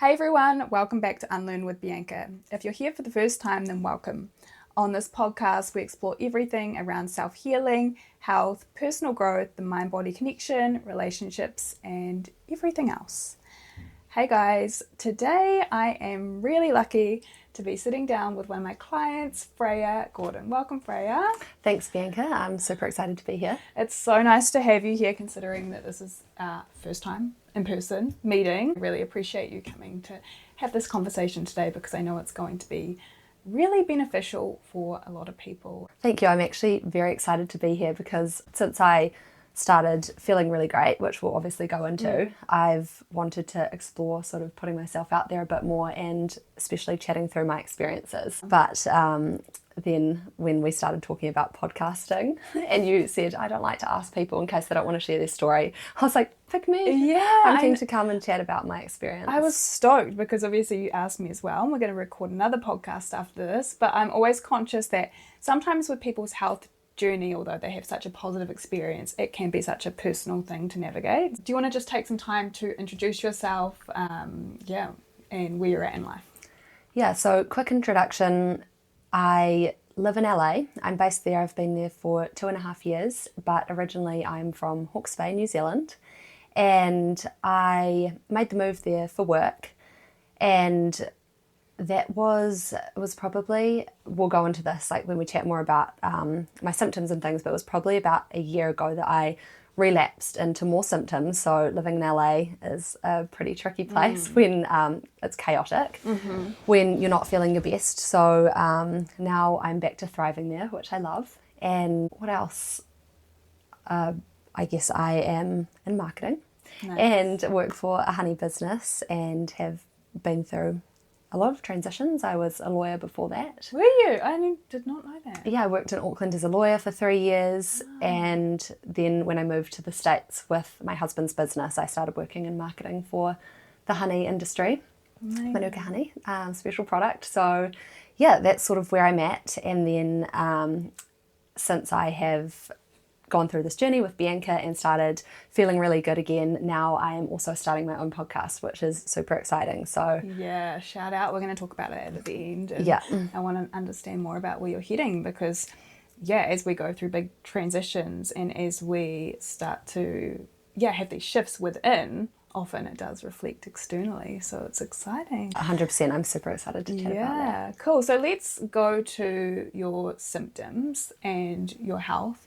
Hey everyone, welcome back to Unlearn with Bianca. If you're here for the first time, then welcome. On this podcast, we explore everything around self-healing, health, personal growth, the mind-body connection, relationships, and everything else. Hey guys, today I am really lucky to be sitting down with one of my clients, Freya Gordon. Welcome, Freya. Thanks, Bianca. I'm super excited to be here. It's so nice to have you here, considering that this is our first time in-person meeting. I really appreciate you coming to have this conversation today because I know it's going to be really beneficial for a lot of people. Thank you. I'm actually very excited to be here because since I started feeling really great, which we'll obviously go into, I've wanted to explore sort of putting myself out there a bit more and especially chatting through my experiences. But then when we started talking about podcasting and you said, I don't like to ask people in case they don't want to share their story, I was like, pick me. Yeah. I'm keen to come and chat about my experience. I was stoked because obviously you asked me as well, and we're going to record another podcast after this, but I'm always conscious that sometimes with people's health journey, although they have such a positive experience, it can be such a personal thing to navigate. Do you want to just take some time to introduce yourself, and where you're at in life? Yeah, so quick introduction. I live in LA. I'm based there. I've been there for 2.5 years, but originally I'm from Hawke's Bay, New Zealand, and I made the move there for work, and that was probably, we'll go into this like when we chat more about my symptoms and things, but it was probably about a year ago that I relapsed into more symptoms. So living in LA is a pretty tricky place when it's chaotic, when you're not feeling your best. So now I'm back to thriving there, which I love. And what else? I guess I am in marketing. Nice. And work for a honey business and have been through a lot of transitions. I was a lawyer before that. Were you? I did not know that. Yeah, I worked in Auckland as a lawyer for 3 years, and then when I moved to the States with my husband's business, I started working in marketing for the honey industry, Manuka honey, special product. So yeah, that's sort of where I'm at. And then since I have gone through this journey with Bianca and started feeling really good again, now I am also starting my own podcast, which is super exciting. So yeah, shout out. We're going to talk about it at the end. And yeah, I want to understand more about where you're heading because as we go through big transitions and as we start to have these shifts within, often it does reflect externally. So it's exciting. 100%. I'm super excited to chat about that. Yeah, cool. So let's go to your symptoms and your health.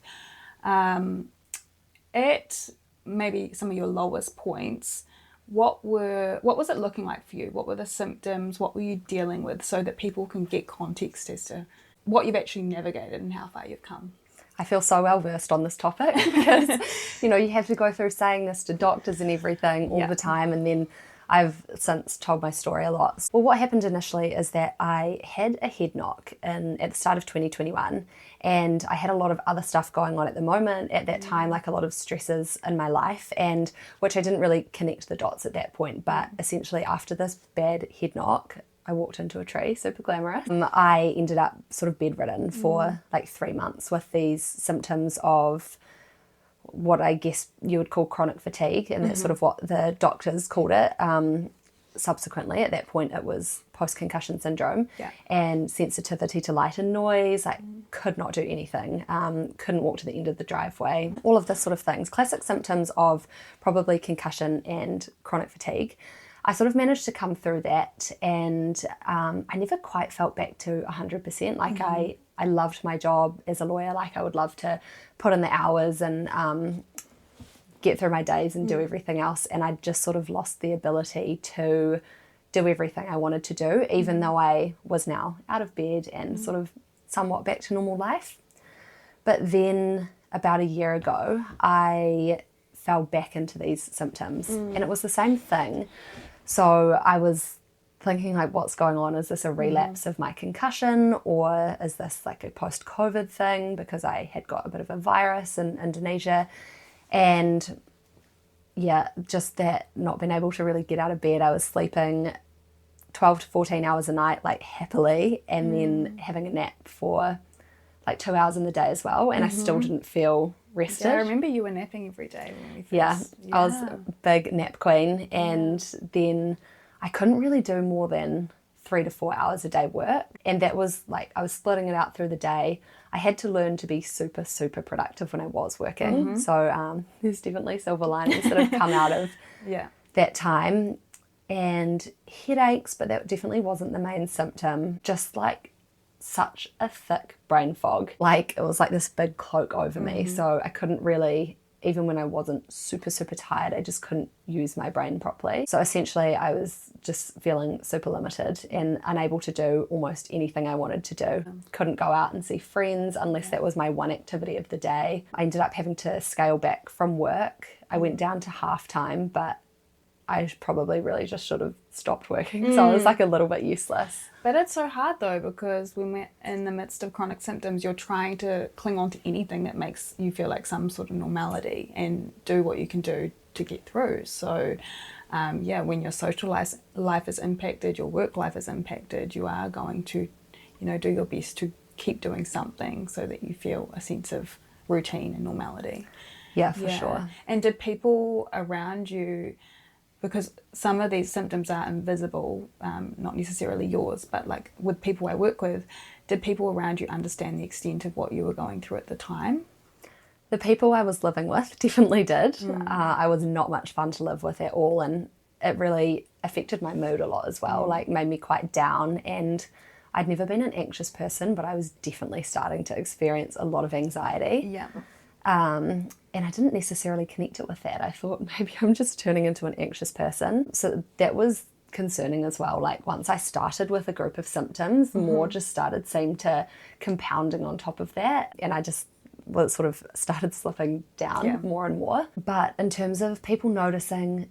At maybe some of your lowest points, what was it looking like for you? What were the symptoms? What were you dealing with so that people can get context as to what you've actually navigated and how far you've come? I feel so well versed on this topic because, you have to go through saying this to doctors and everything all the time, and then I've since told my story a lot. Well, what happened initially is that I had a head knock at the start of 2021, and I had a lot of other stuff going on at the moment at that time, like a lot of stresses in my life, and which I didn't really connect the dots at that point. But essentially after this bad head knock, I walked into a tree, super glamorous. I ended up sort of bedridden for like 3 months with these symptoms of what I guess you would call chronic fatigue, and that's sort of what the doctors called it. Subsequently, at that point, it was post-concussion syndrome and sensitivity to light and noise. I could not do anything, couldn't walk to the end of the driveway, all of this sort of things. Classic symptoms of probably concussion and chronic fatigue. I sort of managed to come through that, and I never quite felt back to 100%. Like I loved my job as a lawyer. Like I would love to put in the hours and get through my days and do everything else. And I just sort of lost the ability to do everything I wanted to do, even though I was now out of bed and sort of somewhat back to normal life. But then about a year ago, I fell back into these symptoms and it was the same thing. So I was thinking like, what's going on? Is this a relapse of my concussion, or is this like a post-COVID thing because I had got a bit of a virus in Indonesia? And just that not being able to really get out of bed. I was sleeping 12 to 14 hours a night, like happily, and then having a nap for like 2 hours in the day as well. And I still didn't feel rested. Yeah, I remember you were napping every day when we first... I was a big nap queen, and then I couldn't really do more than 3 to 4 hours a day work. And that was like, I was splitting it out through the day. I had to learn to be super, super productive when I was working. So there's definitely silver linings that have come out of that time. And headaches, but that definitely wasn't the main symptom. Just like such a thick brain fog. Like it was like this big cloak over me. So I couldn't really, even when I wasn't super, super tired, I just couldn't use my brain properly. So essentially I was just feeling super limited and unable to do almost anything I wanted to do. Couldn't go out and see friends unless that was my one activity of the day. I ended up having to scale back from work. I went down to half time, but I probably really just should have stopped working. So I was like a little bit useless. But it's so hard though, because when we're in the midst of chronic symptoms, you're trying to cling on to anything that makes you feel like some sort of normality and do what you can do to get through. So when your social life is impacted, your work life is impacted, you are going to, do your best to keep doing something so that you feel a sense of routine and normality. Yeah, for sure. And did people around you, because some of these symptoms are invisible, not necessarily yours, but like with people I work with, did people around you understand the extent of what you were going through at the time? The people I was living with definitely did. I was not much fun to live with at all, and it really affected my mood a lot as well, like made me quite down. And I'd never been an anxious person, but I was definitely starting to experience a lot of anxiety. Yeah. And I didn't necessarily connect it with that. I thought maybe I'm just turning into an anxious person. So that was concerning as well. Like once I started with a group of symptoms, more just seemed to compounding on top of that. And I just sort of started slipping down more and more. But in terms of people noticing,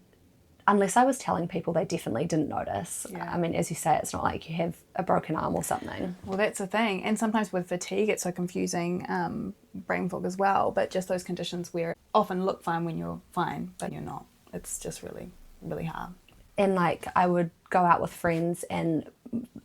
unless I was telling people, they definitely didn't notice. I mean, as you say, it's not like you have a broken arm or something. Well, that's the thing. And sometimes with fatigue, it's so confusing, brain fog as well, but just those conditions where often look fine when you're fine, but you're not. It's just really, really hard. And like I would go out with friends, and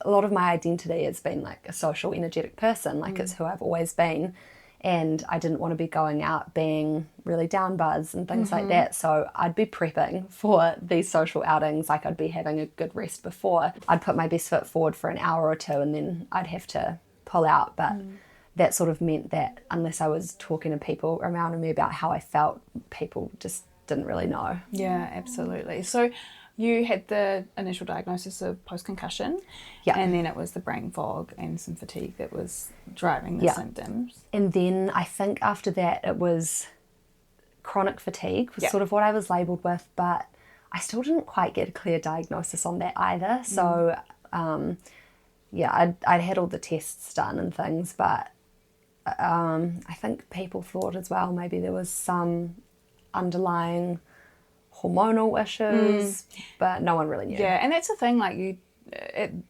a lot of my identity has been like a social, energetic person. Like it's who I've always been. And I didn't want to be going out being really down buzz and things like that. So I'd be prepping for these social outings, like I'd be having a good rest before. I'd put my best foot forward for an hour or two and then I'd have to pull out. But that sort of meant that unless I was talking to people around me about how I felt, people just didn't really know. Yeah, absolutely. So you had the initial diagnosis of post-concussion, and then it was the brain fog and some fatigue that was driving the symptoms. And then I think after that it was chronic fatigue was sort of what I was labelled with, but I still didn't quite get a clear diagnosis on that either. So, I'd had all the tests done and things, but I think people thought as well maybe there was some underlying hormonal issues, but no one really knew. Yeah, and that's the thing, like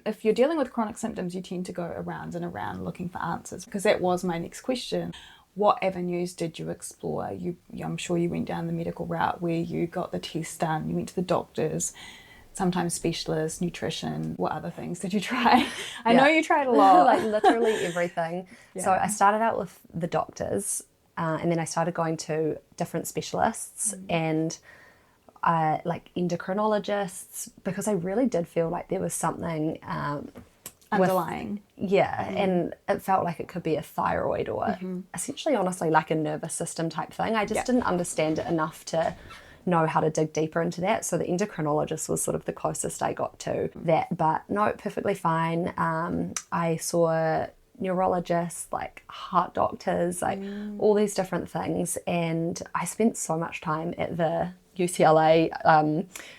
if you're dealing with chronic symptoms, you tend to go around and around looking for answers, because that was my next question. What avenues did you explore? I'm sure you went down the medical route where you got the tests done, you went to the doctors, sometimes specialists, nutrition. What other things did you try? I know you tried a lot. Like literally everything. So I started out with the doctors, and then I started going to different specialists and like endocrinologists, because I really did feel like there was something underlying. And it felt like it could be a thyroid or essentially, honestly, like a nervous system type thing. I just didn't understand it enough to know how to dig deeper into that. So the endocrinologist was sort of the closest I got to that. But no, perfectly fine. I saw neurologists, like heart doctors, like all these different things. And I spent so much time at the UCLA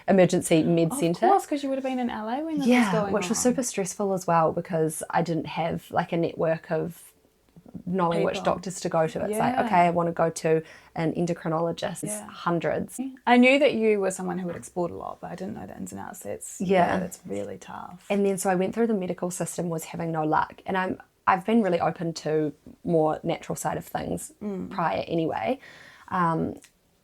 emergency med centre. Of course, because you would have been in LA when this was going on. Which was super stressful as well, because I didn't have like a network of knowing which doctors to go to. It's like, okay, I want to go to an endocrinologist. Hundreds. I knew that you were someone who had explored a lot, but I didn't know the ins and outs. That's really tough. And then so I went through the medical system, was having no luck, and I've been really open to more natural side of things prior anyway.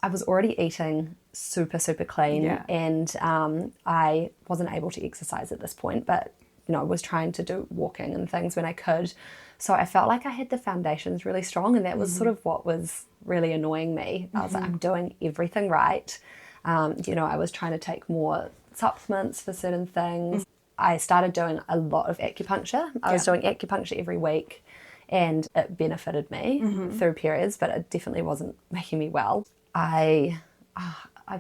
I was already eating super, super clean, and I wasn't able to exercise at this point, but was trying to do walking and things when I could. So I felt like I had the foundations really strong, and that was sort of what was really annoying me. I was like, I'm doing everything right. I was trying to take more supplements for certain things. I started doing a lot of acupuncture. I was doing acupuncture every week, and it benefited me through periods, but it definitely wasn't making me well. I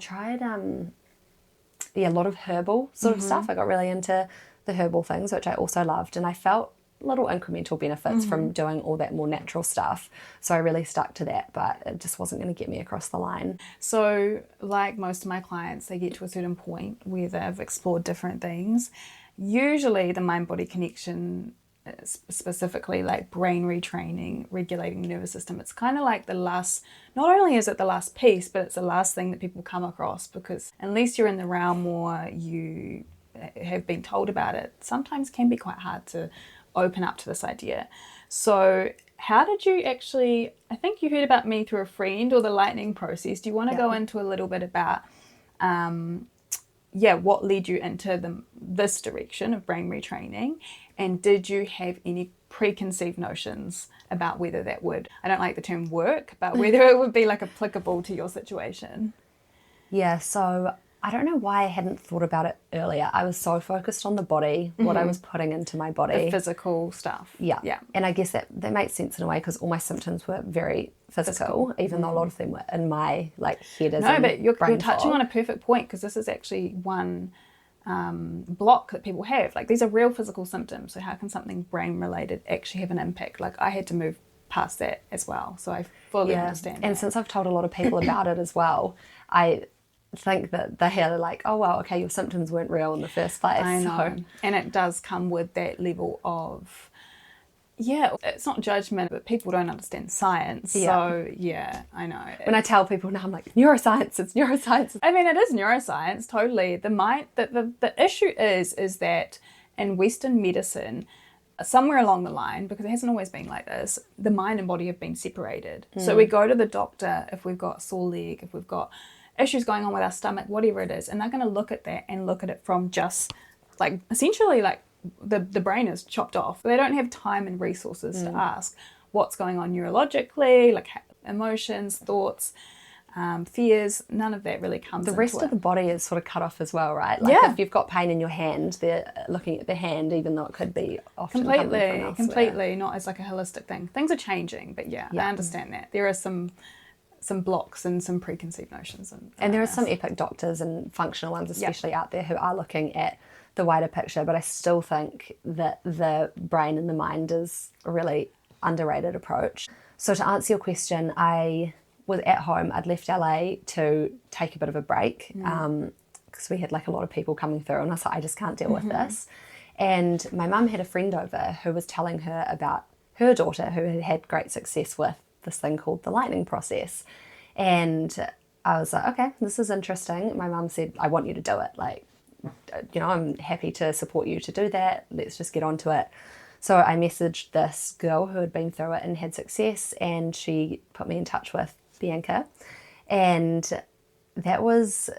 tried a lot of herbal sort of stuff. I got really into the herbal things, which I also loved, and I felt little incremental benefits from doing all that more natural stuff. So I really stuck to that, but it just wasn't going to get me across the line. So like most of my clients, they get to a certain point where they've explored different things. Usually the mind-body connection, specifically like brain retraining, regulating the nervous system, it's kind of like the last, not only is it the last piece, but it's the last thing that people come across, because unless you're in the realm or you have been told about it, sometimes can be quite hard to open up to this idea. So how did you actually, I think you heard about me through a friend, or the lightning process. Do you want to go into a little bit about what led you into this direction of brain retraining, and did you have any preconceived notions about whether that would, I don't like the term work, but whether it would be like applicable to your situation? Yeah, so I don't know why I hadn't thought about it earlier. I was so focused on the body, what I was putting into my body. The physical stuff. Yeah. Yeah. And I guess that makes sense in a way, because all my symptoms were very physical. Even though a lot of them were in my head as No, but you're touching on a perfect point, because this is actually one block that people have. Like, these are real physical symptoms. So how can something brain related actually have an impact? Like, I had to move past that as well. So I fully understand that. And since I've told a lot of people about it as well, I think that they are like, oh well, okay, your symptoms weren't real in the first place. I know. And it does come with that level of, it's not judgment, but people don't understand science. So I know. When I tell people now, I'm like, neuroscience, it's neuroscience. I mean, it is neuroscience, totally. The mind, the issue is that in Western medicine, somewhere along the line, because it hasn't always been like this, the mind and body have been separated. So we go to the doctor if we've got a sore leg, if we've got issues going on with our stomach, whatever it is, and they're going to look at that and look at it from just like, essentially like the brain is chopped off. They don't have time and resources to ask what's going on neurologically, like emotions, thoughts, fears. None of that really comes into it. The rest of the body is sort of cut off as well, right? Like if you've got pain in your hand, they're looking at the hand, even though it could be often completely not as like a holistic thing. Things are changing, but I understand that there are some blocks and some preconceived notions. And there are some epic doctors and functional ones especially out there who are looking at the wider picture, but I still think that the brain and the mind is a really underrated approach. So to answer your question, I was at home. I'd left LA to take a bit of a break because we had like a lot of people coming through, and I was like, I just can't deal with this. And my mum had a friend over who was telling her about her daughter who had had great success with this thing called the lightning process. And I was like, okay, this is interesting. My mum said, I want you to do it. Like, I'm happy to support you to do that. Let's just get onto it. So I messaged this girl who had been through it and had success, and she put me in touch with Bianca. And that was,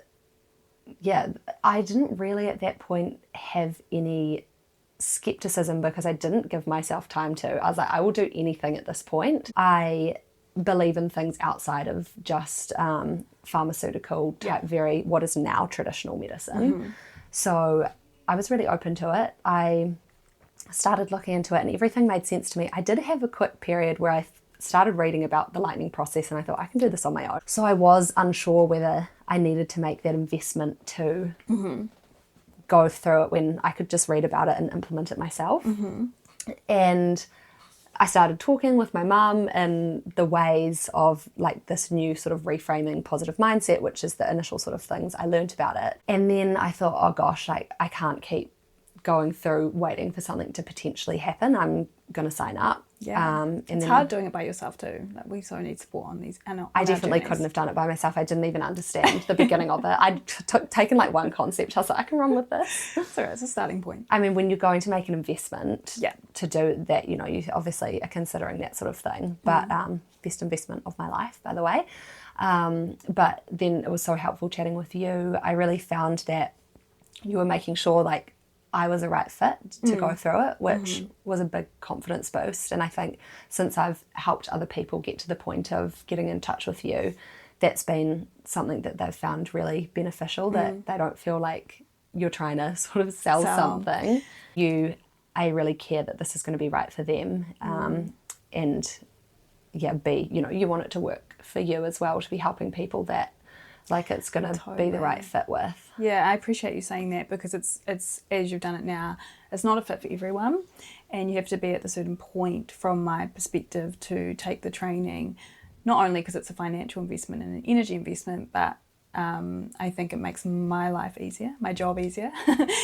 I didn't really at that point have any skepticism, because I didn't give myself time to. I was like, I will do anything at this point. I believe in things outside of just pharmaceutical type, very what is now traditional medicine. So I was really open to it. I started looking into it and everything made sense to me. I did have a quick period where I started reading about the lightning process, and I thought I can do this on my own. So I was unsure whether I needed to make that investment to go through it when I could just read about it and implement it myself. And I started talking with my mum in the ways of like this new sort of reframing positive mindset, which is the initial sort of things I learned about it. And then I thought, oh gosh, like I can't keep going through waiting for something to potentially happen. I'm going to sign up. It's hard doing it by yourself too. Like, we so need support on these. I definitely couldn't have done it by myself. I didn't even understand the beginning of it. I'd taken like one concept. I was like, I can run with this. So it's a starting point. I mean, when you're going to make an investment to do that, you obviously are considering that sort of thing. But best investment of my life, by the way. But then it was so helpful chatting with you. I really found that you were making sure like I was a right fit to go through it, which was a big confidence boost. And I think since I've helped other people get to the point of getting in touch with you, that's been something that they've found really beneficial, that they don't feel like you're trying to sort of sell something, you really care that this is going to be right for them, and B, you want it to work for you as well, to be helping people that like it's going to be the right fit with. Yeah, I appreciate you saying that, because it's as you've done it now, it's not a fit for everyone, and you have to be at the certain point, from my perspective, to take the training, not only because it's a financial investment and an energy investment, but I think it makes my life easier, my job easier.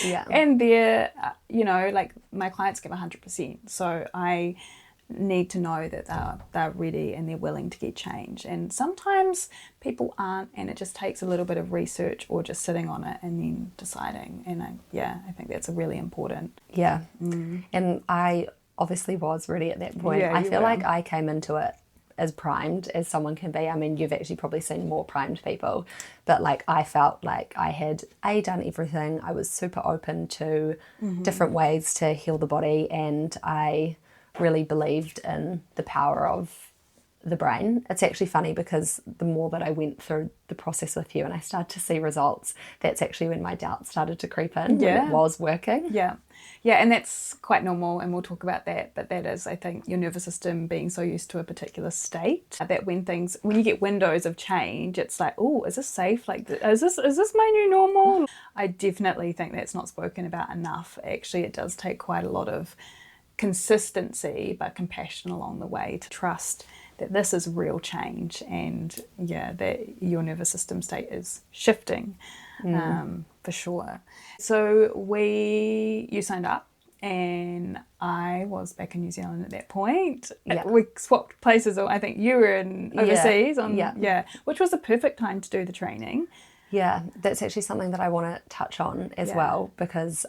Yeah. And they're, like my clients give 100%. So I need to know that they're ready and they're willing to get change. And sometimes people aren't, and it just takes a little bit of research or just sitting on it and then deciding. And I think that's really important. Yeah. And I obviously was ready at that point. Yeah, I feel like I came into it as primed as someone can be. I mean, you've actually probably seen more primed people, but like I felt like I had done everything. I was super open to different ways to heal the body, and I really believed in the power of the brain. It's actually funny, because the more that I went through the process with you and I started to see results, that's actually when my doubts started to creep in, when it was working. Yeah, and that's quite normal, and we'll talk about that, but that is, I think, your nervous system being so used to a particular state that when you get windows of change, it's like, oh, is this safe? Like, is this my new normal? I definitely think that's not spoken about enough. Actually, it does take quite a lot of consistency but compassion along the way to trust that this is real change, and that your nervous system state is shifting, for sure. So you signed up, and I was back in New Zealand at that point. We swapped places. I think you were in overseas which was the perfect time to do the training. Yeah, that's actually something that I want to touch on as well, because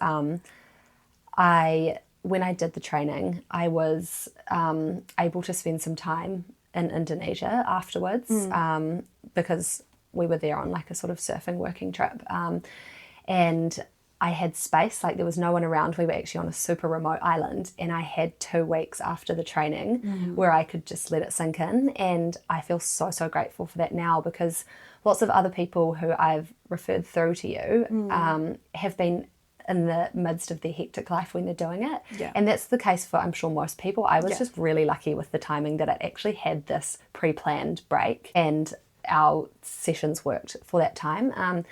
when I did the training, I was able to spend some time in Indonesia afterwards, because we were there on like a sort of surfing working trip, and I had space. Like, there was no one around. We were actually on a super remote island, and I had 2 weeks after the training where I could just let it sink in, and I feel so, so grateful for that now, because lots of other people who I've referred through to you have been in the midst of their hectic life when they're doing it. Yeah. And that's the case for, I'm sure, most people. I was just really lucky with the timing that I actually had this pre-planned break, and our sessions worked for that time.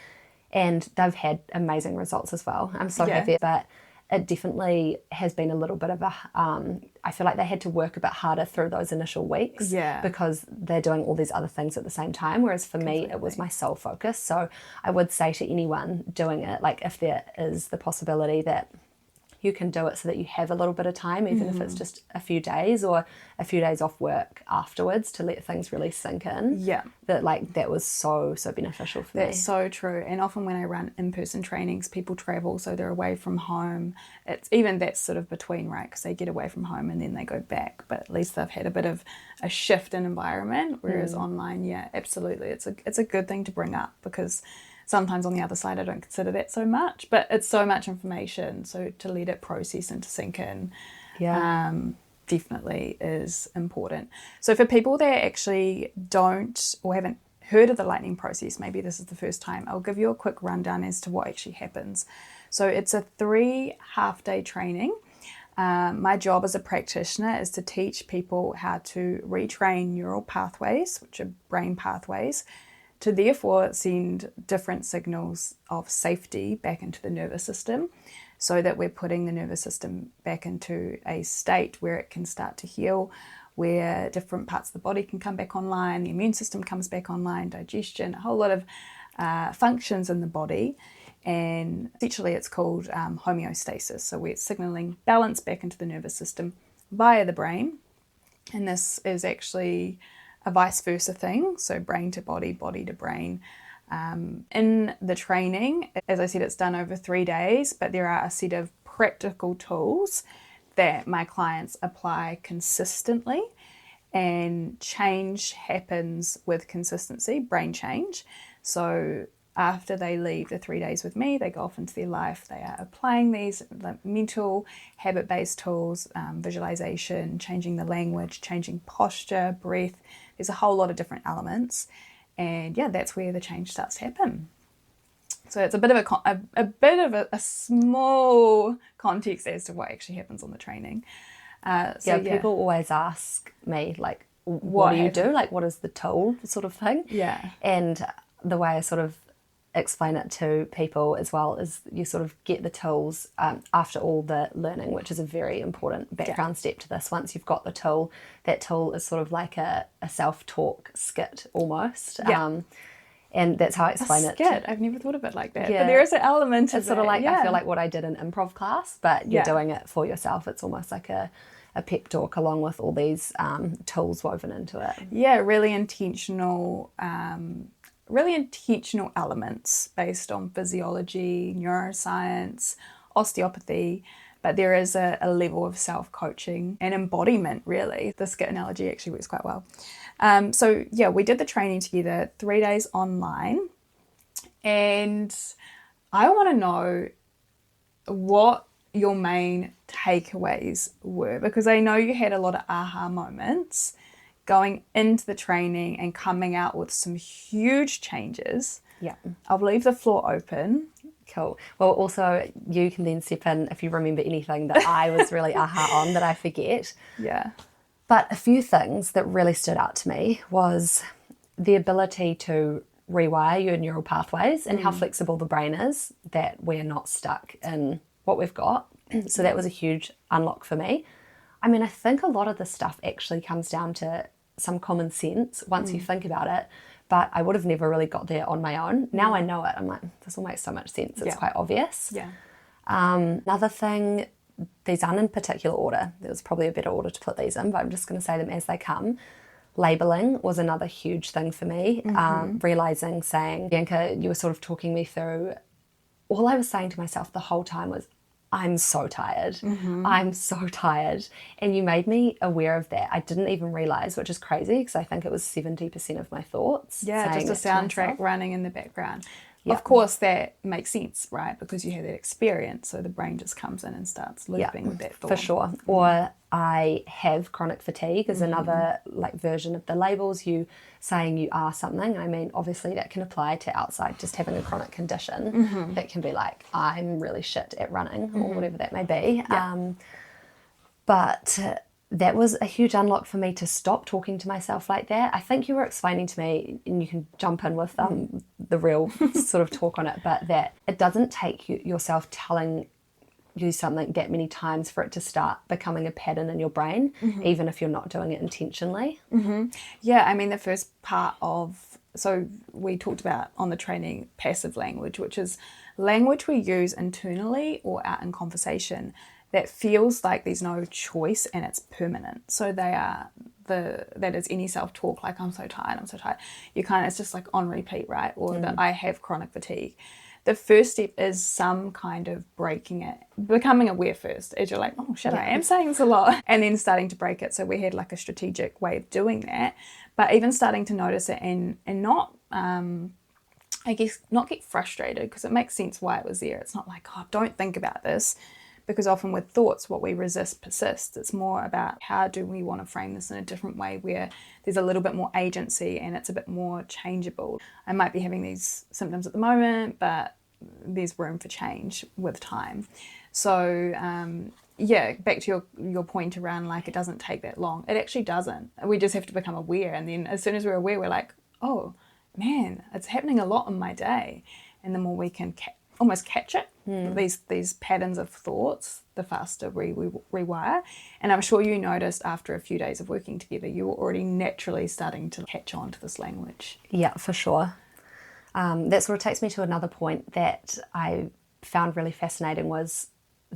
And they've had amazing results as well. I'm so happy. But it definitely has been a little bit of I feel like they had to work a bit harder through those initial weeks, because they're doing all these other things at the same time, whereas for me it was my sole focus. So I would say to anyone doing it, like, if there is the possibility that you can do it so that you have a little bit of time, even if it's just a few days or a few days off work afterwards, to let things really sink in. Yeah. That was so, so beneficial for me. That's so true. And often when I run in-person trainings, people travel, so they're away from home. It's even that's sort of between, right? Because they get away from home and then they go back, but at least they've had a bit of a shift in environment, whereas online, absolutely. It's a good thing to bring up, because sometimes on the other side I don't consider that so much, but it's so much information, so to let it process and to sink in definitely is important. So for people that actually don't or haven't heard of the lightning process, maybe this is the first time, I'll give you a quick rundown as to what actually happens. So it's a 3 half-day training. My job as a practitioner is to teach people how to retrain neural pathways, which are brain pathways, to therefore send different signals of safety back into the nervous system, so that we're putting the nervous system back into a state where it can start to heal, where different parts of the body can come back online, the immune system comes back online, digestion, a whole lot of functions in the body. And essentially it's called homeostasis. So we're signaling balance back into the nervous system via the brain. And this is actually a vice versa thing, so brain to body, body to brain. In the training, as I said, it's done over 3 days, but there are a set of practical tools that my clients apply consistently, and change happens with consistency, brain change. So after they leave the 3 days with me, they go off into their life. They are applying these mental, habit-based tools, visualization, changing the language, changing posture, breath. There's a whole lot of different elements. And that's where the change starts to happen. So it's a bit of a small context as to what actually happens on the training. People always ask me, like, what do you do? Like, what is the tool sort of thing? Yeah. And the way I sort of explain it to people as well is you sort of get the tools after all the learning, which is a very important background step to this. Once you've got the tool, that tool is sort of like a self-talk skit almost. And that's how I explain it. Skit. I've never thought of it like that. Yeah. But there is an element of it's sort of like, I feel like what I did in improv class, but you're doing it for yourself. It's almost like a pep talk along with all these tools woven into it. Yeah, really intentional elements based on physiology, neuroscience, osteopathy, but there is a level of self-coaching and embodiment, really. The skit analogy actually works quite well. We did the training together, 3 days online, and I want to know what your main takeaways were, because I know you had a lot of aha moments going into the training and coming out with some huge changes. Yeah. I'll leave the floor open. Cool. Well, also you can then step in if you remember anything that I was really aha on that I forget. Yeah. But a few things that really stood out to me was the ability to rewire your neural pathways and how flexible the brain is, that we're not stuck in what we've got. So that was a huge unlock for me. I mean, I think a lot of this stuff actually comes down to some common sense once you think about it, but I would have never really got there on my own. Now I know it. I'm like, this will make so much sense. It's quite obvious. Yeah. Another thing, these aren't in particular order. There was probably a better order to put these in, but I'm just going to say them as they come. Labeling was another huge thing for me. Realizing, saying, Bianca, you were sort of talking me through, all I was saying to myself the whole time was, I'm so tired. I'm so tired. And you made me aware of that. I didn't even realize, which is crazy because I think it was 70% of my thoughts. Yeah, just a soundtrack running in the background. Yep. Of course, that makes sense, right? Because you had that experience. So the brain just comes in and starts looping with that thought. For sure. Or I have chronic fatigue is another like version of the labels. You saying you are something. I mean, obviously that can apply to outside just having a chronic condition. That can be like, I'm really shit at running or whatever that may be. Yeah. But that was a huge unlock for me to stop talking to myself like that. I think you were explaining to me, and you can jump in with the real sort of talk on it, but that it doesn't take yourself telling you something that many times for it to start becoming a pattern in your brain, even if you're not doing it intentionally. Yeah, I mean, the first part of, so we talked about on the training passive language, which is language we use internally or out in conversation that feels like there's no choice and it's permanent. So that is any self-talk, like I'm so tired. You kind of, it's just like on repeat, right? Or that I have chronic fatigue. The first step is some kind of breaking it, becoming aware first, as you're like, oh shit, I am saying this a lot, and then starting to break it. So we had like a strategic way of doing that, but even starting to notice it and not, I guess, not get frustrated, because it makes sense why it was there. It's not like, oh, don't think about this. Because often with thoughts, what we resist persists. It's more about how do we want to frame this in a different way where there's a little bit more agency and it's a bit more changeable. I might be having these symptoms at the moment, but there's room for change with time. So back to your point around like it doesn't take that long. It actually doesn't. We just have to become aware. And then as soon as we're aware, we're like, oh man, it's happening a lot in my day. And the more we can almost catch it, these patterns of thoughts, the faster we rewire. And I'm sure you noticed after a few days of working together, you were already naturally starting to catch on to this language. Yeah, for sure. That sort of takes me to another point that I found really fascinating was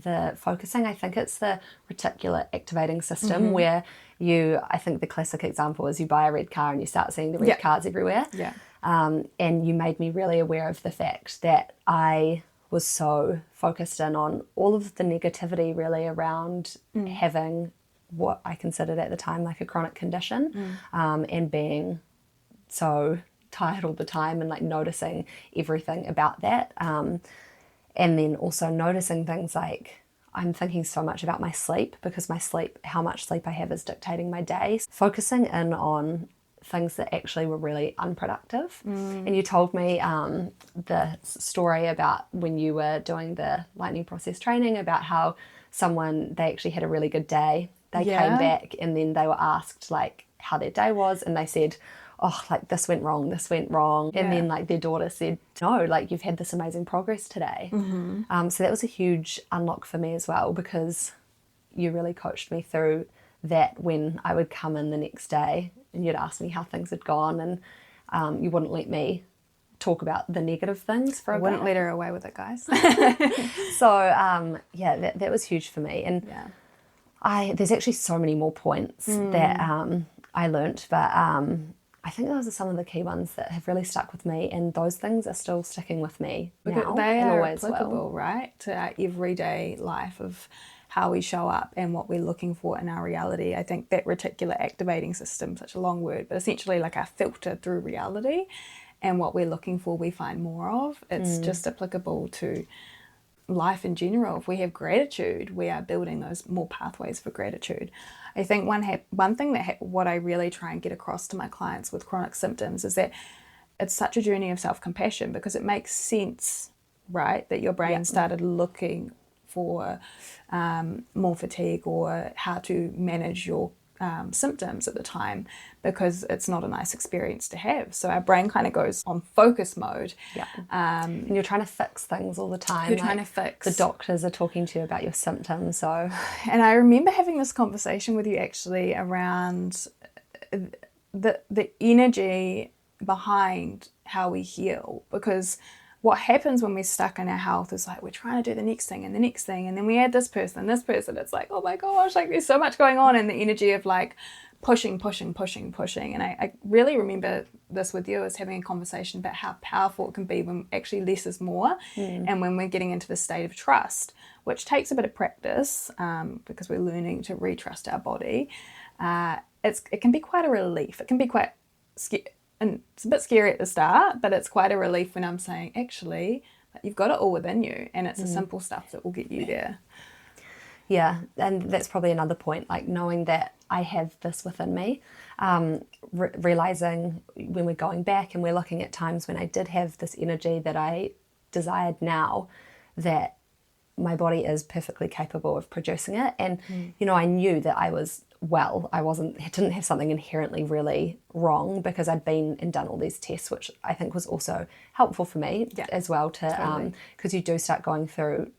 the focusing. I think it's the reticular activating system where I think the classic example is you buy a red car and you start seeing the red cars everywhere. Yeah. And you made me really aware of the fact that I was so focused in on all of the negativity really around having what I considered at the time like a chronic condition, and being so tired all the time and like noticing everything about that. And then also noticing things like I'm thinking so much about my sleep, because how much sleep I have is dictating my days. Focusing in on things that actually were really unproductive. And you told me the story about when you were doing the lightning process training about how they actually had a really good day. They came back and then they were asked like how their day was, and they said, oh, like this went wrong. And then like their daughter said, no, like you've had this amazing progress today. So that was a huge unlock for me as well, because you really coached me through that when I would come in the next day and you'd ask me how things had gone, and you wouldn't let me talk about the negative things for a bit. Wouldn't let her away with it, guys. So that was huge for me. And there's actually so many more points that I learnt, but I think those are some of the key ones that have really stuck with me, and those things are still sticking with me now. They and are always applicable, will. right, to our everyday life of how we show up and what we're looking for in our reality. I think that reticular activating system, such a long word, but essentially like our filter through reality, and what we're looking for we find more of. It's just applicable to life in general. If we have gratitude, we are building those more pathways for gratitude. I think one thing that what I really try and get across to my clients with chronic symptoms is that it's such a journey of self-compassion, because it makes sense, right, that your brain started looking for more fatigue or how to manage your symptoms at the time, because it's not a nice experience to have. So our brain kind of goes on focus mode. And you're trying to fix things all the time. You're trying to fix. The doctors are talking to you about your symptoms. So, and I remember having this conversation with you actually around the energy behind how we heal, because what happens when we're stuck in our health is like we're trying to do the next thing and the next thing, and then we add this person. It's like, oh my gosh, like there's so much going on, and the energy of like pushing. And I really remember this with you, as having a conversation about how powerful it can be when actually less is more, and when we're getting into the state of trust, which takes a bit of practice, because we're learning to retrust our body. It can be quite a relief. It can be quite scary. And it's a bit scary at the start, but it's quite a relief when I'm saying, actually, you've got it all within you, and it's the simple stuff that will get you there. Yeah, and that's probably another point, like knowing that I have this within me, realising when we're going back and we're looking at times when I did have this energy that I desired now, that my body is perfectly capable of producing it. And, I knew that I was well. I didn't have something inherently really wrong, because I'd been and done all these tests, which I think was also helpful for me as well, to because you do start going through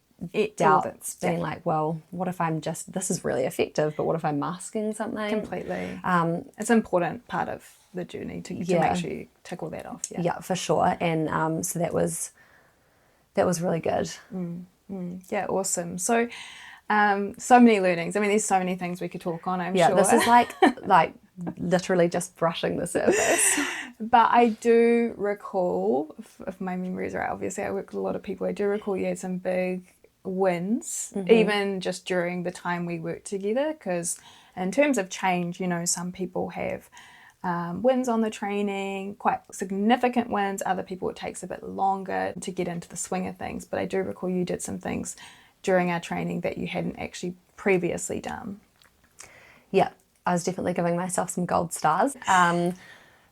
doubts, being like, well, what if this is really effective, but what if I'm masking something? Completely. It's an important part of the journey to make sure you tick all that off. Yeah, for sure. And so that was really good. Yeah, awesome. So so many learnings. I mean, there's so many things we could talk on, I'm sure. This is like literally just brushing the surface. But I do recall, if my memory is right, obviously I work with a lot of people, I do recall you had some big wins, even just during the time we worked together, because in terms of change, some people have wins on the training, quite significant wins. Other people, it takes a bit longer to get into the swing of things. But I do recall you did some things during our training that you hadn't actually previously done. Yeah, I was definitely giving myself some gold stars.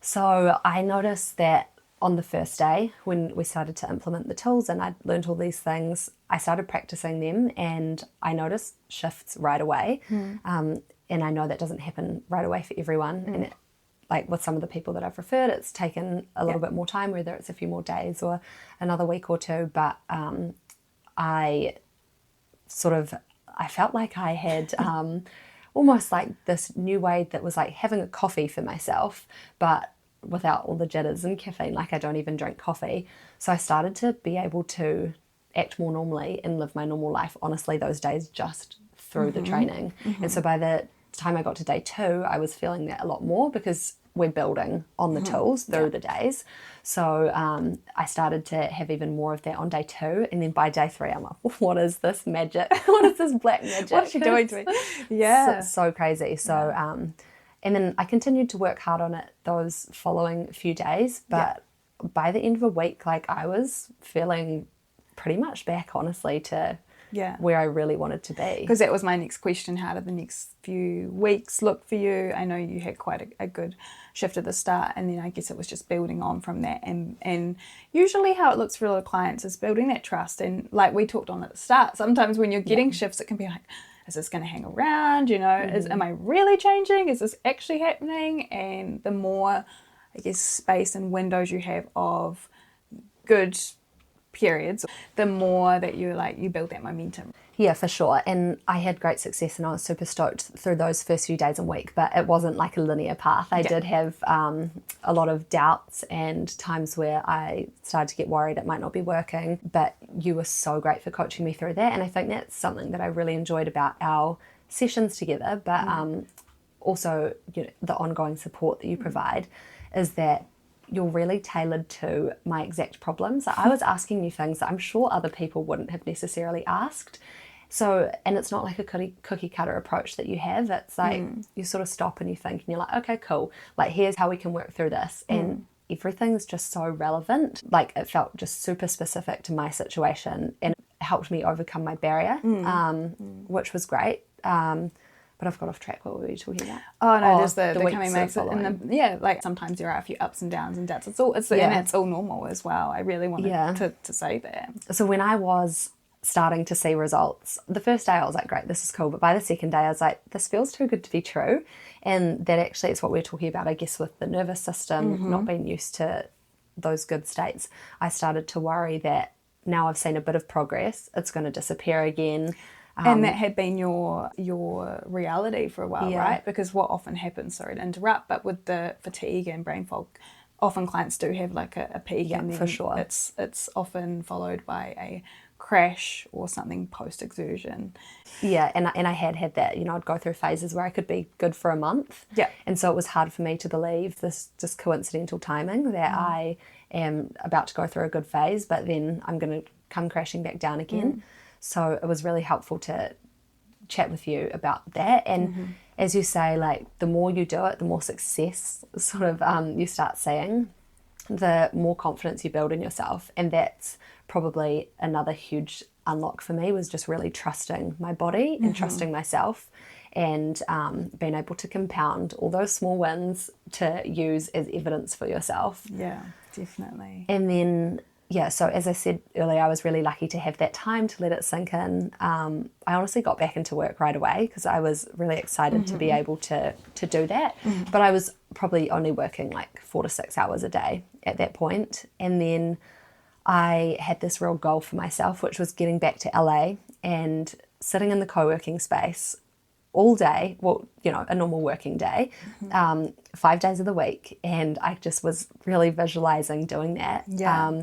So I noticed that on the first day when we started to implement the tools and I'd learned all these things, I started practicing them and I noticed shifts right away. And I know that doesn't happen right away for everyone. And like with some of the people that I've referred, it's taken a little bit more time, whether it's a few more days or another week or two. But I felt like I had almost like this new way that was like having a coffee for myself, but without all the jitters and caffeine. Like I don't even drink coffee. So I started to be able to act more normally and live my normal life, honestly, those days just through the training. And so by the time I got to day 2, I was feeling that a lot more because we're building on the tools through the days. So I started to have even more of that on day 2. And then by day 3, I'm like, what is this magic? What is this black magic? What's she doing to me? Yeah. So crazy. So, and then I continued to work hard on it those following few days. But by the end of a week, like I was feeling pretty much back, honestly, to where I really wanted to be. Because that was my next question. How did the next few weeks look for you? I know you had quite a good shift at the start, and then I guess it was just building on from that. And usually how it looks for a lot of clients is building that trust. And like we talked on at the start, sometimes when you're getting shifts, it can be like, is this going to hang around? You know, am I really changing? Is this actually happening? And the more, I guess, space and windows you have of good periods, the more that you build that momentum. Yeah, for sure. And I had great success and I was super stoked through those first few days and week, but it wasn't like a linear path. I did have a lot of doubts and times where I started to get worried it might not be working, but you were so great for coaching me through that. And I think that's something that I really enjoyed about our sessions together, but also the ongoing support that you provide is that you're really tailored to my exact problems. I was asking you things that I'm sure other people wouldn't have necessarily asked. So, and it's not like a cookie cutter approach that you have. It's like you sort of stop and you think and you're like, okay, cool. Like, here's how we can work through this. And everything's just so relevant. Like, it felt just super specific to my situation and it helped me overcome my barrier, which was great. But I've got off track. What were we talking about? Oh no, there's the coming makes it, and like sometimes there are a few ups and downs and doubts. And it's all normal as well. I really wanted to say that. So when I was starting to see results, the first day I was like, great, this is cool. But by the second day, I was like, this feels too good to be true. And that actually is what we were talking about, I guess, with the nervous system, not being used to those good states. I started to worry that now I've seen a bit of progress, it's going to disappear again. And that had been your reality for a while, right? Because what often happens, sorry to interrupt, but with the fatigue and brain fog, often clients do have like a peak, and then for sure. It's often followed by a crash or something post-exertion. Yeah, and I had that, I'd go through phases where I could be good for a month. Yeah. And so it was hard for me to believe this just coincidental timing that I am about to go through a good phase, but then I'm going to come crashing back down again. So it was really helpful to chat with you about that. And as you say, like, the more you do it, the more success sort of you start seeing, the more confidence you build in yourself. And that's probably another huge unlock for me, was just really trusting my body and trusting myself, and being able to compound all those small wins to use as evidence for yourself. Yeah, definitely. And then so as I said earlier, I was really lucky to have that time to let it sink in. I honestly got back into work right away because I was really excited to be able to do that. But I was probably only working like 4 to 6 hours a day at that point. And then I had this real goal for myself, which was getting back to LA and sitting in the co-working space all day, a normal working day, 5 days of the week. And I just was really visualizing doing that. Yeah.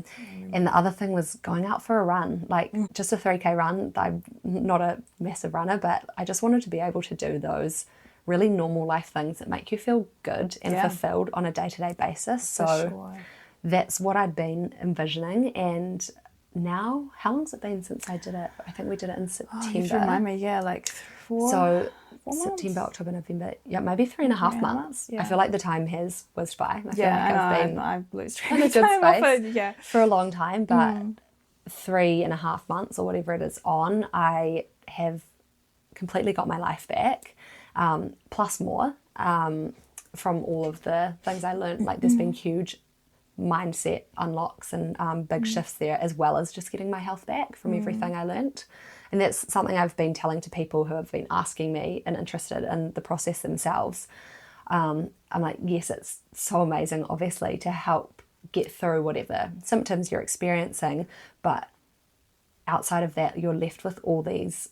And the other thing was going out for a run, like just a 3K run. I'm not a massive runner, but I just wanted to be able to do those really normal life things that make you feel good and fulfilled on a day-to-day basis. So that's what I'd been envisioning. And now, how long's it been since I did it? I think we did it in September. You should remind me, like 4 So months? September, October, November, maybe 3.5 months. I feel like the time has whizzed by. I feel like I've lost track in a of good time space for a long time, but 3.5 months or whatever it is on, I have completely got my life back, plus more, from all of the things I learned. Like, there's been huge mindset unlocks and big shifts there, as well as just getting my health back from everything I learnt. And that's something I've been telling to people who have been asking me and interested in the process themselves. I'm like, yes, it's so amazing, obviously, to help get through whatever symptoms you're experiencing, but outside of that, you're left with all these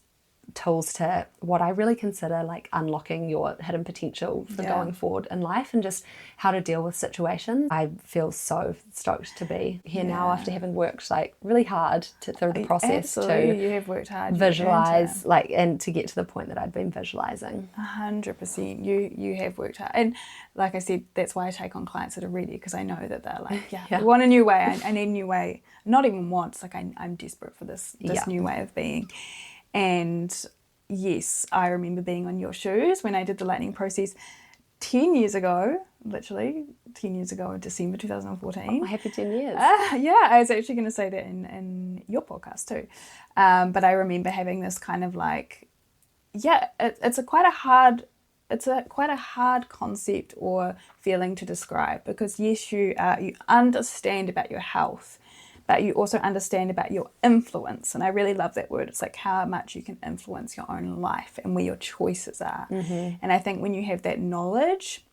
tools to what I really consider like unlocking your hidden potential for going forward in life, and just how to deal with situations. I feel so stoked to be here now after having worked like really hard through the process. Absolutely. You have worked hard, visualize and to get to the point that I'd been visualizing. 100%. You have worked hard, and like I said, that's why I take on clients that are ready, because I know that they're like, I want a new way. I need a new way. Not even once. Like, I'm desperate for this new way of being. And yes, I remember being on your shoes when I did the lightning process. 10 years ago, literally 10 years ago in December 2014. Oh, happy 10 years. Yeah, I was actually going to say that in your podcast too. But I remember having this kind of like, it's quite a hard concept or feeling to describe, because yes, you understand about your health, but you also understand about your influence. And I really love that word. It's like how much you can influence your own life and where your choices are. And I think when you have that knowledge,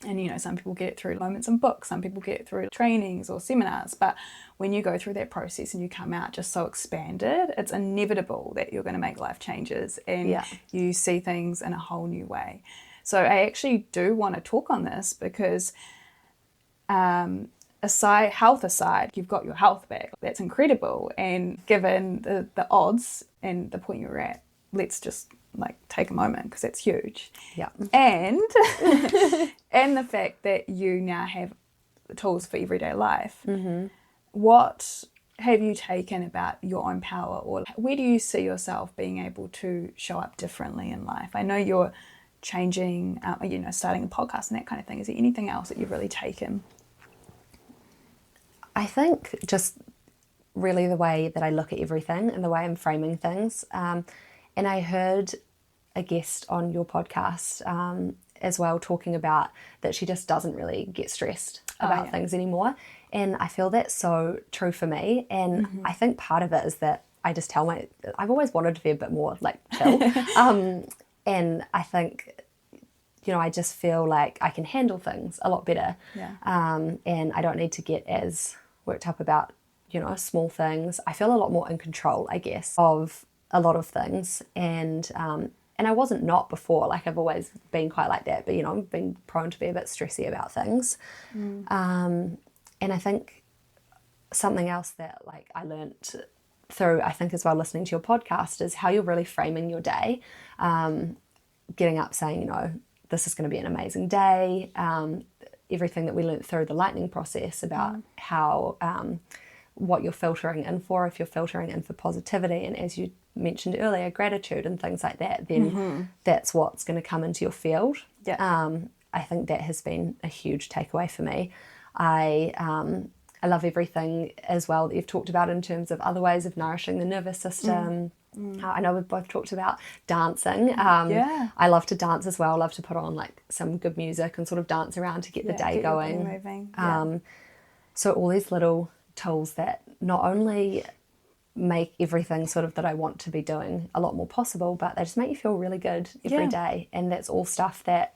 and you know, some people get it through moments in books, some people get it through trainings or seminars, but when you go through that process and you come out just so expanded, it's inevitable that you're going to make life changes and you see things in a whole new way. So I actually do want to talk on this because health aside, you've got your health back. That's incredible. And given the odds and the point you're at, let's just like take a moment, because that's huge. Yeah. And and the fact that you now have tools for everyday life. What have you taken about your own power, or where do you see yourself being able to show up differently in life? I know you're changing, starting a podcast and that kind of thing. Is there anything else that you've really taken? I think just really the way that I look at everything and the way I'm framing things. And I heard a guest on your podcast as well talking about that she just doesn't really get stressed about things anymore. And I feel that's so true for me. And I think part of it is that I just I've always wanted to be a bit more like chill. And I think, I just feel like I can handle things a lot better. And I don't need to get as worked up about, small things. I feel a lot more in control, I guess, of a lot of things. And I wasn't not before. Like, I've always been quite like that. But, I've been prone to be a bit stressy about things. And I think something else that, like, I learnt through, I think, as well, listening to your podcast is how you're really framing your day. Getting up saying, this is going to be an amazing day. Everything that we learnt through the lightning process about how, what you're filtering in for, if you're filtering in for positivity, and as you mentioned earlier, gratitude and things like that, then that's what's going to come into your field. I think that has been a huge takeaway for me. I love everything as well that you've talked about in terms of other ways of nourishing the nervous system. I know we've both talked about dancing. I love to dance as well. I love to put on like some good music and sort of dance around to get the day going. Moving. So all these little tools that not only make everything sort of that I want to be doing a lot more possible, but they just make you feel really good every day. And that's all stuff that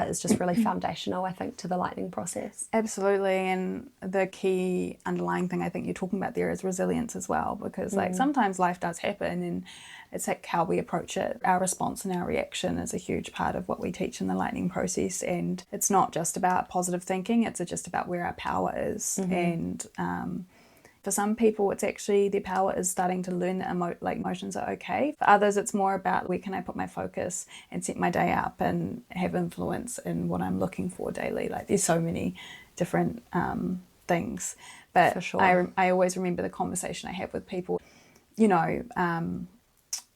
is just really foundational, I think, to the lightning process. Absolutely. And the key underlying thing I think you're talking about there is resilience as well, because like sometimes life does happen and it's like how we approach it. Our response and our reaction is a huge part of what we teach in the lightning process. And it's not just about positive thinking, it's just about where our power is. And for some people, it's actually their power is starting to learn that emotions are okay. For others, it's more about where can I put my focus and set my day up and have influence in what I'm looking for daily. Like, there's so many different things. But for sure. I always remember the conversation I have with people,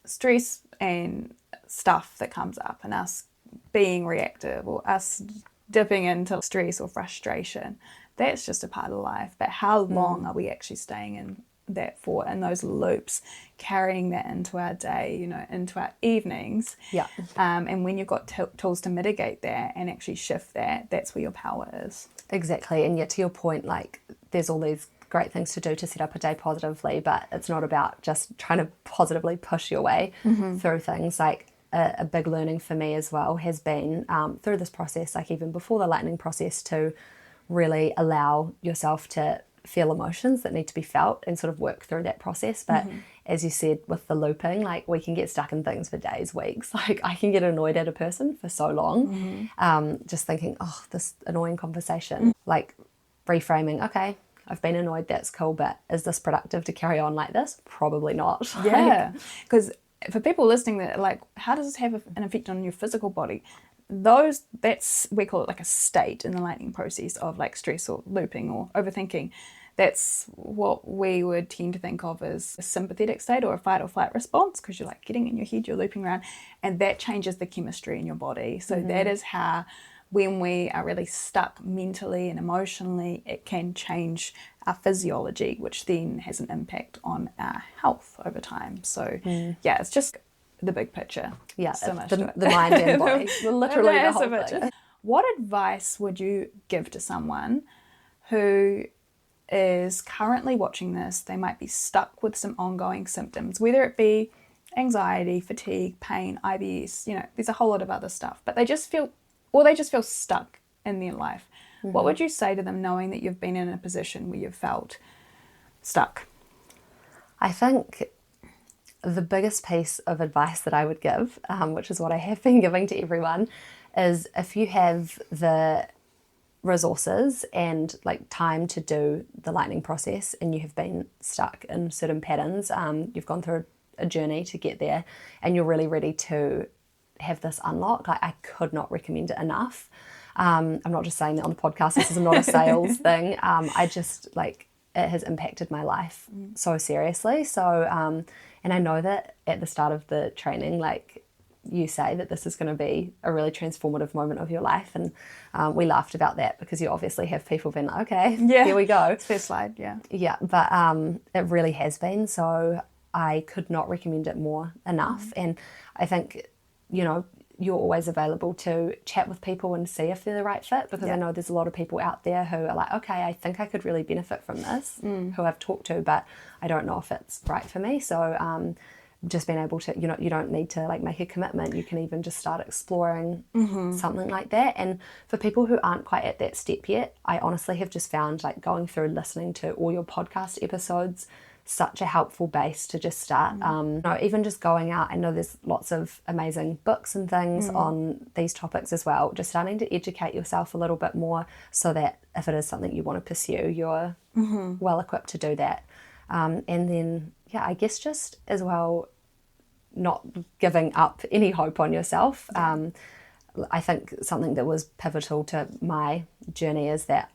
stress and stuff that comes up and us being reactive or us dipping into stress or frustration. That's just a part of life. But how long are we actually staying in that for, in those loops, carrying that into our day, into our evenings? And when you've got tools to mitigate that and actually shift that, that's where your power is. Exactly. And yet, to your point, like, there's all these great things to do to set up a day positively, but it's not about just trying to positively push your way through things. Like, a big learning for me as well has been through this process, like even before the lightning process, to really allow yourself to feel emotions that need to be felt and sort of work through that process. But as you said, with the looping, like, we can get stuck in things for days, weeks. Like, I can get annoyed at a person for so long, just thinking, oh, this annoying conversation. Like, reframing, okay, I've been annoyed, that's cool, but is this productive to carry on like this? Probably not. Because for people listening, that like, how does this have an effect on your physical body? We call it like a state in the lightning process of like stress or looping or overthinking. That's what we would tend to think of as a sympathetic state or a fight or flight response, because you're like getting in your head, you're looping around, and that changes the chemistry in your body. So that is how when we are really stuck mentally and emotionally, it can change our physiology, which then has an impact on our health over time. So yeah, it's just the big picture. Yeah, so much the mind and body, literally the whole thing. What advice would you give to someone who is currently watching this? They might be stuck with some ongoing symptoms, whether it be anxiety, fatigue, pain, IBS, there's a whole lot of other stuff, but they just feel stuck in their life. What would you say to them knowing that you've been in a position where you've felt stuck? I think the biggest piece of advice that I would give, which is what I have been giving to everyone, is if you have the resources and time to do the lightning process and you have been stuck in certain patterns, you've gone through a journey to get there and you're really ready to have this unlock, I could not recommend it enough. I'm not just saying that on the podcast, this is not a sales thing. I just it has impacted my life so seriously. So, and I know that at the start of the training, you say that this is going to be a really transformative moment of your life. And we laughed about that because you obviously have people being like, okay, here we go. First slide, yeah. Yeah, but it really has been. So I could not recommend it more enough. And I think, you're always available to chat with people and see if they're the right fit, because I know there's a lot of people out there who are like, okay, I think I could really benefit from this, who I've talked to, but I don't know if it's right for me. So just being able to, you don't need to make a commitment. You can even just start exploring something like that. And for people who aren't quite at that step yet, I honestly have just found going through listening to all your podcast episodes such a helpful base to just start. Even just going out, I know there's lots of amazing books and things on these topics as well, just starting to educate yourself a little bit more so that if it is something you want to pursue, you're well equipped to do that. And then, I guess just as well, not giving up any hope on yourself. I think something that was pivotal to my journey is that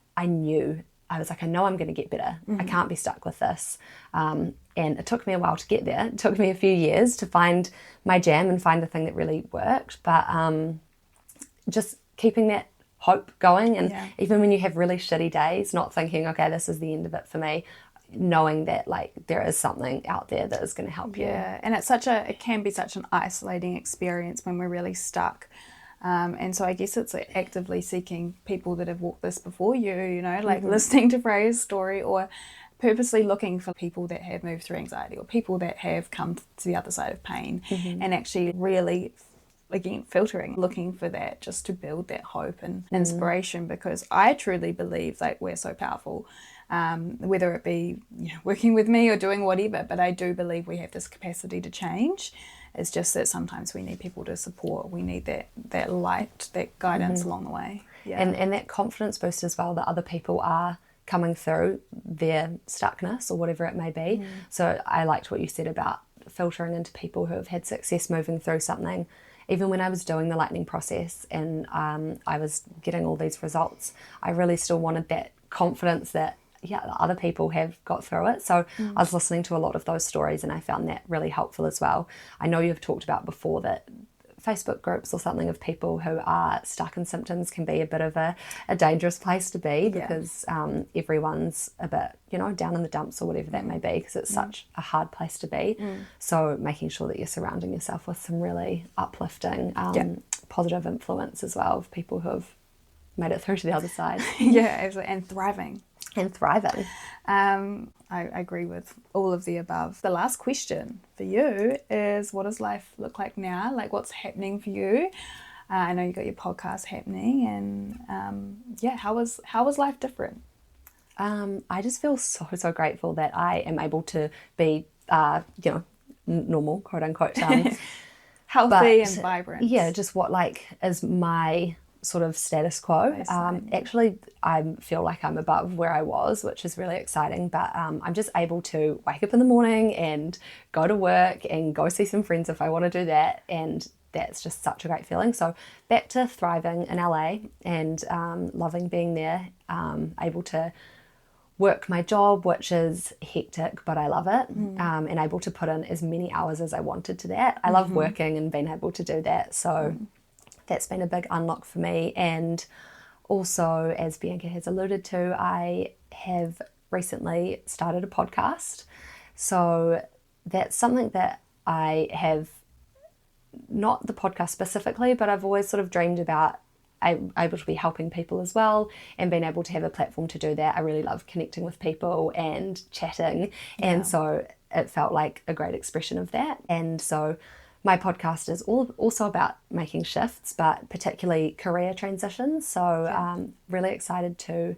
I was like, I know I'm going to get better. I can't be stuck with this. And it took me a while to get there. It took me a few years to find my jam and find the thing that really worked. But just keeping that hope going. And even when you have really shitty days, not thinking, okay, this is the end of it for me, knowing that there is something out there that is going to help you. Yeah, and it can be such an isolating experience when we're really stuck. And so I guess it's actively seeking people that have walked this before you, listening to Freya's story, or purposely looking for people that have moved through anxiety or people that have come to the other side of pain, and actually really, again, filtering, looking for that just to build that hope and inspiration, because I truly believe we're so powerful, whether it be working with me or doing whatever, but I do believe we have this capacity to change. It's just that sometimes we need people to support. We need that light, that guidance along the way. Yeah. And that confidence boost as well, that other people are coming through their stuckness or whatever it may be. So I liked what you said about filtering into people who have had success moving through something. Even when I was doing the lightning process and I was getting all these results, I really still wanted that confidence that other people have got through it. So I was listening to a lot of those stories and I found that really helpful as well. I know you've talked about before that Facebook groups or something of people who are stuck in symptoms can be a bit of a dangerous place to be, because everyone's a bit, down in the dumps or whatever that may be, because it's such a hard place to be. So making sure that you're surrounding yourself with some really uplifting, positive influence as well of people who have made it through to the other side. Absolutely. And thriving. I agree with all of the above. The last question for you is, what does life look like now? What's happening for you? I know you got your podcast happening, and how is life different? I just feel so grateful that I am able to be normal, quote unquote, healthy and vibrant. Yeah, just what is my sort of status quo. Actually, I feel like I'm above where I was, which is really exciting, but I'm just able to wake up in the morning and go to work and go see some friends if I want to do that, and that's just such a great feeling. So back to thriving in LA and loving being there, able to work my job, which is hectic, but I love it, and able to put in as many hours as I wanted to that. I love working and being able to do that, so That's been a big unlock for me. And also, as Bianca has alluded to, I have recently started a podcast. So that's something that I have, not the podcast specifically, but I've always sort of dreamed about able to be helping people as well, and being able to have a platform to do that. I really love connecting with people and chatting, and so it felt like a great expression of that. And so my podcast is also about making shifts, but particularly career transitions. So really excited to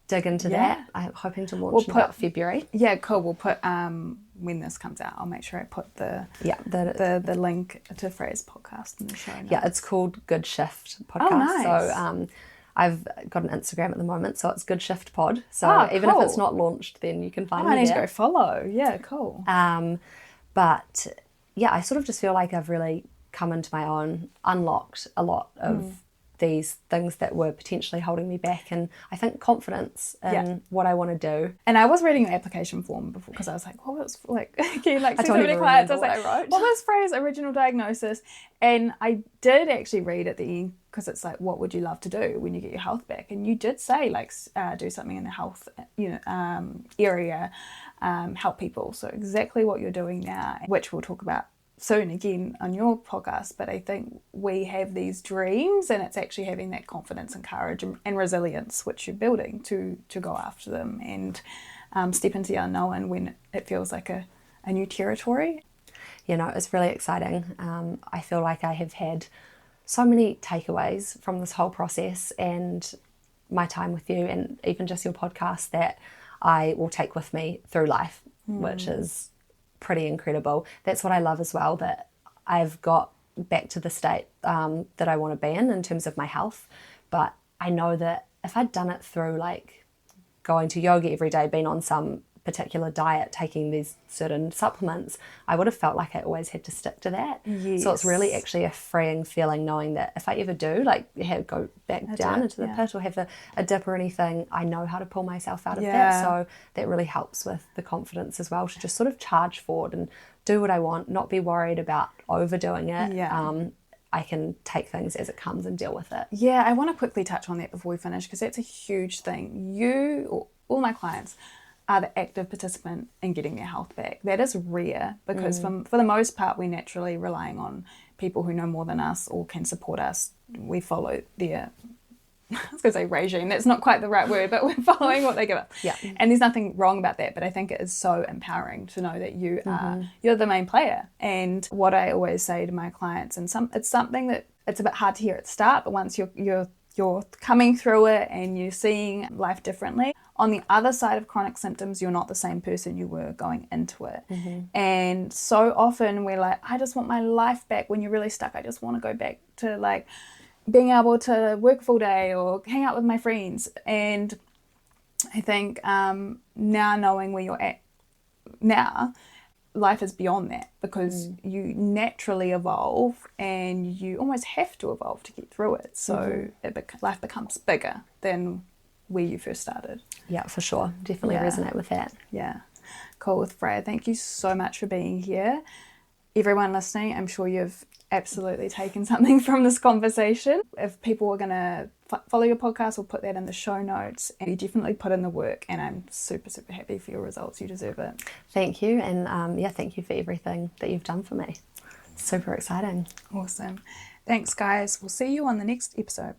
dig into that. I'm hoping to launch in about February. Yeah, cool. We'll put when this comes out, I'll make sure I put the link to Freya's podcast in the show notes. Yeah, it's called Good Shift Podcast. Oh, nice. So I've got an Instagram at the moment, so it's Good Shift Pod. So even if it's not launched, then you can find me there. I need to go follow. Yeah, cool. But yeah, I sort of just feel like I've really come into my own, unlocked a lot of these things that were potentially holding me back, and I think confidence in what I want to do. And I was reading your application form before, because I was like, what was, like, can you like I see don't so many even clients? I was remember like, what I wrote. what was Freya's original diagnosis? And I did actually read at the end, because it's like, what would you love to do when you get your health back? And you did say, like, do something in the health area, help people. So exactly what you're doing now, which we'll talk about soon again on your podcast. But I think we have these dreams, and it's actually having that confidence and courage and resilience which you're building to go after them and step into the unknown when it feels like a new territory. You know, it's really exciting. I feel like I have had so many takeaways from this whole process and my time with you, and even just your podcast, that I will take with me through life, which is pretty incredible. That's what I love as well, that I've got back to the state that I want to be in terms of my health. But I know that if I'd done it through like going to yoga every day, been on some particular diet, taking these certain supplements, I would have felt like I always had to stick to that. Yes. So it's really actually a freeing feeling, knowing that if I ever do go back down into the pit or have a dip or anything, I know how to pull myself out of that. So that really helps with the confidence as well, to just sort of charge forward and do what I want, not be worried about overdoing it. I can take things as it comes and deal with it. Yeah, I want to quickly touch on that before we finish, because that's a huge thing. You, or all my clients, are the active participant in getting their health back. That is rare, because for the most part, we're naturally relying on people who know more than us or can support us. We follow their, I was going to say regime, that's not quite the right word, but we're following what they give us. Yeah. And there's nothing wrong about that, but I think it is so empowering to know that you're the main player. And what I always say to my clients, and it's something that it's a bit hard to hear at the start, but once you're coming through it and you're seeing life differently, on the other side of chronic symptoms, you're not the same person you were going into it. And so often we're like, I just want my life back. When you're really stuck, I just want to go back to like being able to work full day or hang out with my friends. And I think now, knowing where you're at now, life is beyond that, because you naturally evolve, and you almost have to evolve to get through it. So life becomes bigger than where you first started. Yeah, for sure. Definitely resonate with that. Yeah. Cool. With Freya, thank you so much for being here. Everyone listening, I'm sure you've absolutely taken something from this conversation. If people are going to follow your podcast, we'll put that in the show notes. And you definitely put in the work, and I'm super, super happy for your results. You deserve it. Thank you. And thank you for everything that you've done for me. Super exciting. Awesome. Thanks, guys. We'll see you on the next episode.